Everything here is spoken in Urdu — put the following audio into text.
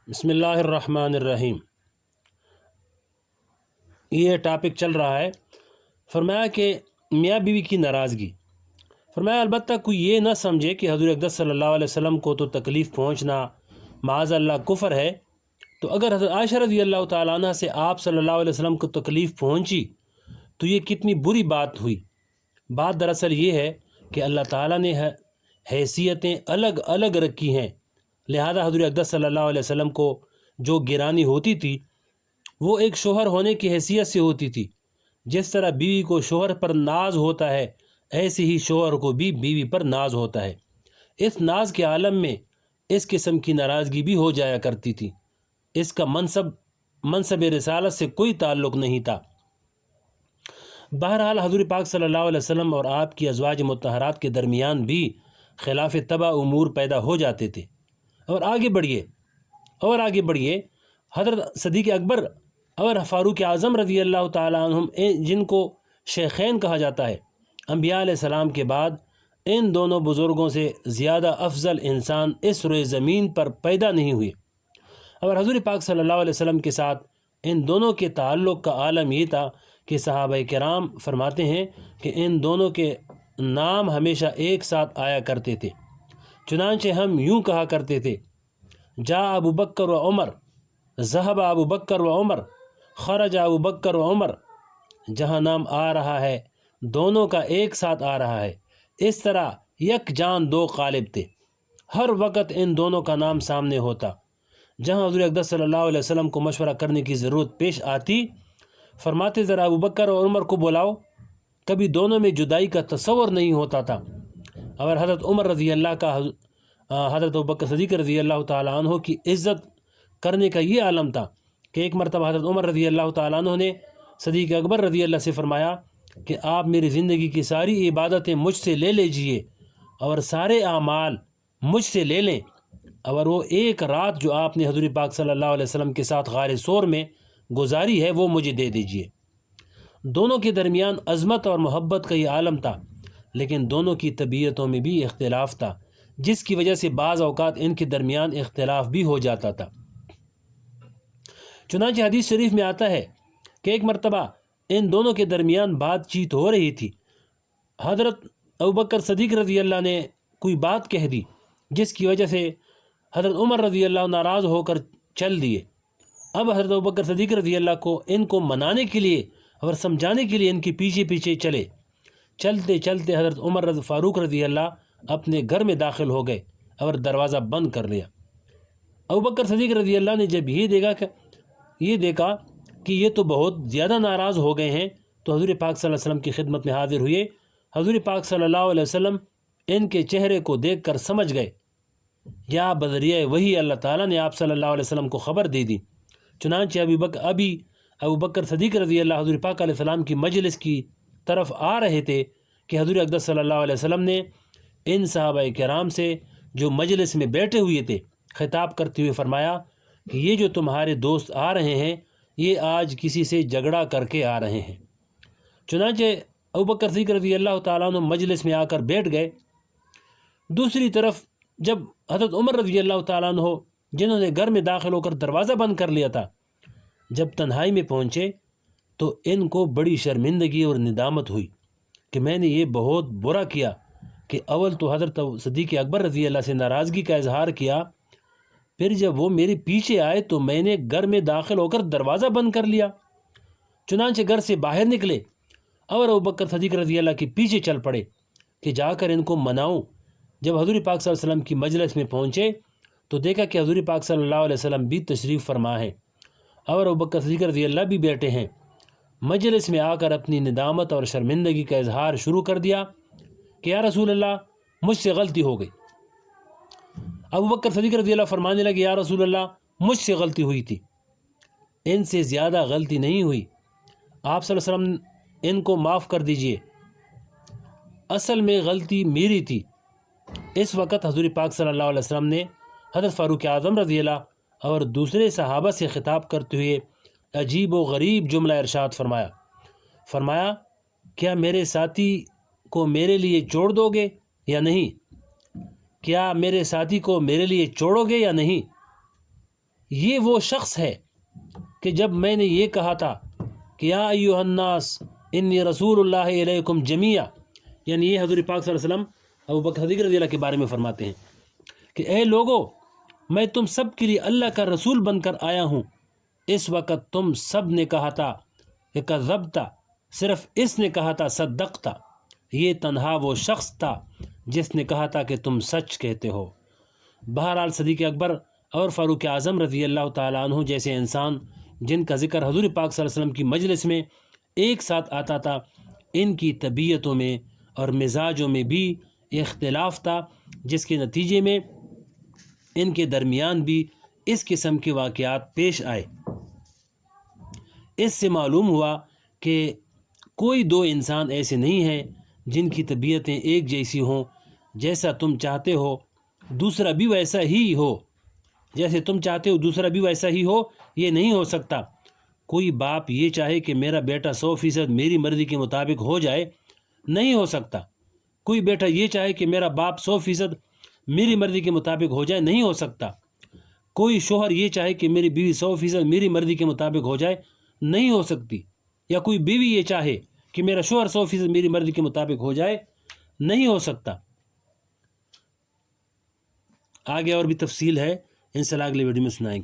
بسم اللہ الرحمن الرحیم۔ یہ ٹاپک چل رہا ہے، فرمایا کہ میاں بیوی کی ناراضگی۔ فرمایا البتہ کوئی یہ نہ سمجھے کہ حضور اقدس صلی اللہ علیہ وسلم کو تو تکلیف پہنچنا معاذ اللہ کفر ہے، تو اگر حضرت عائشہ رضی اللہ تعالیٰ عنہ سے آپ صلی اللہ علیہ وسلم کو تکلیف پہنچی تو یہ کتنی بری بات ہوئی۔ بات دراصل یہ ہے کہ اللہ تعالیٰ نے حیثیتیں الگ الگ رکھی ہیں، لہذا حضور اقدس صلی اللہ علیہ وسلم کو جو گرانی ہوتی تھی وہ ایک شوہر ہونے کی حیثیت سے ہوتی تھی۔ جس طرح بیوی کو شوہر پر ناز ہوتا ہے، ایسے ہی شوہر کو بھی بیوی پر ناز ہوتا ہے۔ اس ناز کے عالم میں اس قسم کی ناراضگی بھی ہو جایا کرتی تھی۔ اس کا منصب رسالت سے کوئی تعلق نہیں تھا۔ بہرحال حضور پاک صلی اللہ علیہ وسلم اور آپ کی ازواج مطہرات کے درمیان بھی خلاف طبع امور پیدا ہو جاتے تھے۔ اور آگے بڑھیے حضرت صدیق اکبر اور فاروق اعظم رضی اللہ تعالیٰ عنہم، جن کو شیخین کہا جاتا ہے، انبیاء علیہ السلام کے بعد ان دونوں بزرگوں سے زیادہ افضل انسان اس روئے زمین پر پیدا نہیں ہوئے۔ اور حضور پاک صلی اللہ علیہ وسلم کے ساتھ ان دونوں کے تعلق کا عالم یہ تھا کہ صحابہ کرام فرماتے ہیں کہ ان دونوں کے نام ہمیشہ ایک ساتھ آیا کرتے تھے، چنانچہ ہم یوں کہا کرتے تھے: جا ابو بکر و عمر، ذہب ابو بکر و عمر، خرج ابو بکر و عمر۔ جہاں نام آ رہا ہے دونوں کا ایک ساتھ آ رہا ہے۔ اس طرح یک جان دو قالب تھے، ہر وقت ان دونوں کا نام سامنے ہوتا۔ جہاں حضور اقدس صلی اللہ علیہ وسلم کو مشورہ کرنے کی ضرورت پیش آتی، فرماتے ذرا ابو بکر اور عمر کو بلاؤ۔ کبھی دونوں میں جدائی کا تصور نہیں ہوتا تھا۔ اور حضرت ابو بکر صدیق رضی اللہ تعالیٰ عنہ کی عزت کرنے کا یہ عالم تھا کہ ایک مرتبہ حضرت عمر رضی اللہ تعالیٰ عنہ نے صدیق اکبر رضی اللہ سے فرمایا کہ آپ میری زندگی کی ساری عبادتیں مجھ سے لے لیجئے اور سارے اعمال مجھ سے لے لیں، اور وہ ایک رات جو آپ نے حضور پاک صلی اللہ علیہ وسلم کے ساتھ غار ثور میں گزاری ہے وہ مجھے دے دیجئے۔ دونوں کے درمیان عظمت اور محبت کا یہ عالم تھا، لیکن دونوں کی طبیعتوں میں بھی اختلاف تھا، جس کی وجہ سے بعض اوقات ان کے درمیان اختلاف بھی ہو جاتا تھا۔ چنانچہ حدیث شریف میں آتا ہے کہ ایک مرتبہ ان دونوں کے درمیان بات چیت ہو رہی تھی۔ حضرت ابوبکر صدیق رضی اللہ نے کوئی بات کہہ دی جس کی وجہ سے حضرت عمر رضی اللہ ناراض ہو کر چل دیے۔ اب حضرت ابوبکر صدیق رضی اللہ کو ان کو منانے کے لیے اور سمجھانے کے لیے ان کے پیچھے پیچھے چلتے چلتے حضرت فاروق رضی اللہ اپنے گھر میں داخل ہو گئے اور دروازہ بند کر لیا۔ ابوبکر صدیق رضی اللہ نے جب یہ دیکھا کہ یہ تو بہت زیادہ ناراض ہو گئے ہیں، تو حضور پاک صلی اللہ علیہ وسلم کی خدمت میں حاضر ہوئے۔ حضور پاک صلی اللہ علیہ وسلم ان کے چہرے کو دیکھ کر سمجھ گئے، یا بذریعہ وہی اللہ تعالیٰ نے آپ صلی اللہ علیہ وسلم کو خبر دے دی۔ چنانچہ ابوبکر صدیق رضی اللہ حضور پاک علیہ السلام کی مجلس کی طرف آ رہے تھے کہ حضور اقدس صلی اللہ علیہ وسلم نے ان صحابہ کرام سے جو مجلس میں بیٹھے ہوئے تھے خطاب کرتے ہوئے فرمایا کہ یہ جو تمہارے دوست آ رہے ہیں یہ آج کسی سے جھگڑا کر کے آ رہے ہیں۔ چنانچہ ابوبکر صدیق رضی اللہ تعالیٰ عنہ مجلس میں آ کر بیٹھ گئے۔ دوسری طرف جب حضرت عمر رضی اللہ تعالیٰ عنہ، جنہوں نے گھر میں داخل ہو کر دروازہ بند کر لیا تھا، جب تنہائی میں پہنچے تو ان کو بڑی شرمندگی اور ندامت ہوئی کہ میں نے یہ بہت برا کیا کہ اول تو حضرت صدیق اکبر رضی اللہ سے ناراضگی کا اظہار کیا، پھر جب وہ میرے پیچھے آئے تو میں نے گھر میں داخل ہو کر دروازہ بند کر لیا۔ چنانچہ گھر سے باہر نکلے اور ابوبکر صدیق رضی اللہ کے پیچھے چل پڑے کہ جا کر ان کو مناؤں۔ جب حضور پاک صلی اللہ علیہ وسلم کی مجلس میں پہنچے تو دیکھا کہ حضور پاک صلی اللہ علیہ وسلم بھی تشریف فرما ہیں اور ابوبکر صدیق رضی اللہ بھی بیٹھے ہیں۔ مجلس میں آ کر اپنی ندامت اور شرمندگی کا اظہار شروع کر دیا کہ یا رسول اللہ، مجھ سے غلطی ہو گئی۔ ابوبکر صدیق رضی اللہ فرمانے لگے: یا رسول اللہ، مجھ سے غلطی ہوئی تھی، ان سے زیادہ غلطی نہیں ہوئی، آپ صلی اللہ علیہ وسلم ان کو معاف کر دیجئے، اصل میں غلطی میری تھی۔ اس وقت حضور پاک صلی اللہ علیہ وسلم نے حضرت فاروق اعظم رضی اللہ اور دوسرے صحابہ سے خطاب کرتے ہوئے عجیب و غریب جملہ ارشاد فرمایا: کیا میرے ساتھی کو میرے لیے چھوڑ دو گے یا نہیں؟ کیا میرے ساتھی کو میرے لیے چھوڑو گے یا نہیں؟ یہ وہ شخص ہے کہ جب میں نے یہ کہا تھا کہ یا ایھا الناس انی رسول اللہ علیکم جمیعا، یعنی یہ حضور پاک صلی اللہ علیہ وسلم ابوبکر صدیق رضی اللہ کے بارے میں فرماتے ہیں کہ اے لوگو، میں تم سب کے لیے اللہ کا رسول بن کر آیا ہوں۔ اس وقت تم سب نے کہا تھا کہ کذبتا، صرف اس نے کہا تھا صدقتا، یہ تنہا وہ شخص تھا جس نے کہا تھا کہ تم سچ کہتے ہو۔ بہرحال صدیق اکبر اور فاروق اعظم رضی اللہ تعالیٰ عنہ جیسے انسان جن کا ذکر حضور پاک صلی اللہ علیہ وسلم کی مجلس میں ایک ساتھ آتا تھا، ان کی طبیعتوں میں اور مزاجوں میں بھی اختلاف تھا، جس کے نتیجے میں ان کے درمیان بھی اس قسم کے واقعات پیش آئے۔ اس سے معلوم ہوا کہ کوئی دو انسان ایسے نہیں ہیں جن کی طبیعتیں ایک جیسی ہوں۔ جیسا تم چاہتے ہو دوسرا بھی ویسا ہی ہو، جیسے تم چاہتے ہو دوسرا بھی ویسا ہی ہو، یہ نہیں ہو سکتا۔ کوئی باپ یہ چاہے کہ میرا بیٹا 100% میری مرضی کے مطابق ہو جائے، نہیں ہو سکتا۔ کوئی بیٹا یہ چاہے کہ میرا باپ 100% میری مرضی کے مطابق ہو جائے، نہیں ہو سکتا۔ کوئی شوہر یہ چاہے کہ میری بیوی 100% میری مرضی کے مطابق ہو جائے، نہیں ہو سکتی۔ یا کوئی بیوی یہ چاہے کہ میرا شوہر 100% میری مرضی کے مطابق ہو جائے، نہیں ہو سکتا۔ آگے اور بھی تفصیل ہے، انشاءاللہ اگلے ویڈیو میں سنائیں گے۔